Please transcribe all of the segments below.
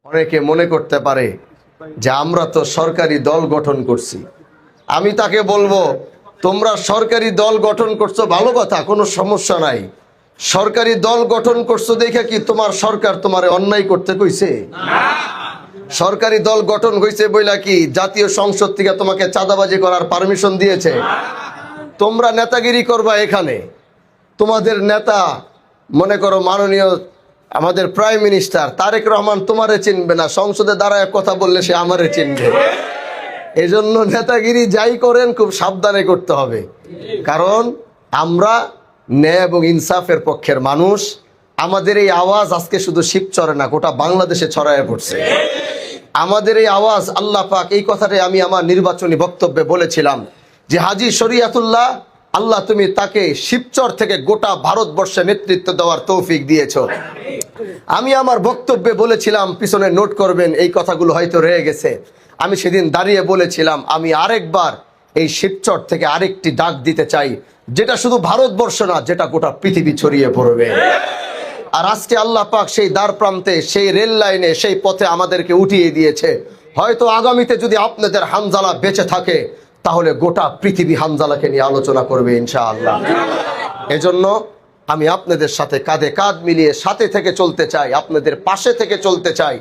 অনেকে মনে করতে পারে যে আমরা তো সরকারি দল গঠন করছি। আমি তাকে বলবো, তোমরা সরকারি দল গঠন করছো ভালো কথা, কোনো সমস্যা নাই। সরকারি দল গঠন করছো দেখে কি তোমার সরকার তোমারে অন্যায় করতে কইছে? সরকারি দল গঠন হয়েছে বইলা কি জাতীয় সংসদ থেকে তোমাকে চাঁদাবাজি করার পারমিশন দিয়েছে? তোমরা নেতাগিরি করবা এখানে। তোমাদের নেতা মনে করো মাননীয় আমাদের প্রাইম মিনিস্টার তারেক রহমান তোমারে চিনবে না, সংসদে দাঁড়ায় কথা বললে সে আমারে চিনবে। এজন্য নেতাগিরি যাই করেন খুব সাবধানে করতে হবে, কারণ আমরা ন্যায় এবং ইনসাফের পক্ষের মানুষ। আমাদের এই আওয়াজ আজকে শুধু শিবচরে না, গোটা বাংলাদেশে ছড়ায় পড়ছে। আমাদের এই আওয়াজ আল্লাহ পাক, এই কথাটাই আমি আমার নির্বাচনী বক্তব্যে বলেছিলাম যে হাজী শরীয়তুল্লাহ, আল্লাহ তুমি তাকে শিবচর থেকে গোটা ভারতবর্ষে নেতৃত্ব দেওয়ার তৌফিক দিয়েছো। আমি আমার বক্তব্যে বলেছিলাম, পিছনে নোট করবেন, এই কথাগুলো হয়তো রয়ে গেছে। আমি সেদিন দাঁড়িয়ে বলেছিলাম আমি আরেকবার এই শিবচর থেকে আরেকটি ডাক দিতে চাই, যেটা শুধু ভারতবর্ষ না, যেটা গোটা পৃথিবী ছড়িয়ে পড়বে। আর আজকে আল্লাহ পাক সেই দ্বার প্রান্তে, সেই রেল লাইনে, সেই পথে আমাদেরকে উঠিয়ে দিয়েছে। হয়তো আগামীতে যদি আপনাদের হানজালা বেঁচে থাকে, তাহলে গোটা পৃথিবী হানজালাকে নিয়ে আলোচনা করবে ইনশাআল্লাহ। এজন্য আমি আপনাদের সাথে কাঁধে কাঁধ মিলিয়ে সাথে থেকে চলতে চাই, আপনাদের পাশে থেকে চলতে চাই।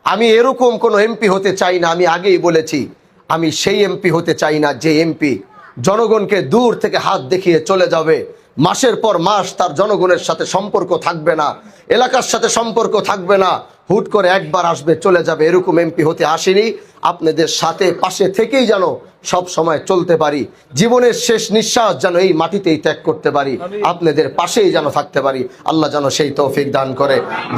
আমি এরকম কোনো এমপি হতে চাই না। আমি আগেই বলেছি, আমি সেই এমপি হতে চাই না যে এমপি জনগণকে দূর থেকে হাত দেখিয়ে চলে যাবে, মাসের পর মাস তার জনগণের সাথে সম্পর্ক থাকবে না, এলাকার সাথে সম্পর্ক থাকবে না, হুট করে একবার আসবে চলে যাবে। এরকম এমপি হতে আসেনি। আপনাদের সাথে পাশে থেকেই যেন সব সময় চলতে পারি, জীবনের শেষ নিঃশ্বাস যেন এই মাটিতেই ত্যাগ করতে পারি, আপনাদের পাশেই যেন থাকতে পারি। আল্লাহ যেন সেই তৌফিক দান করে।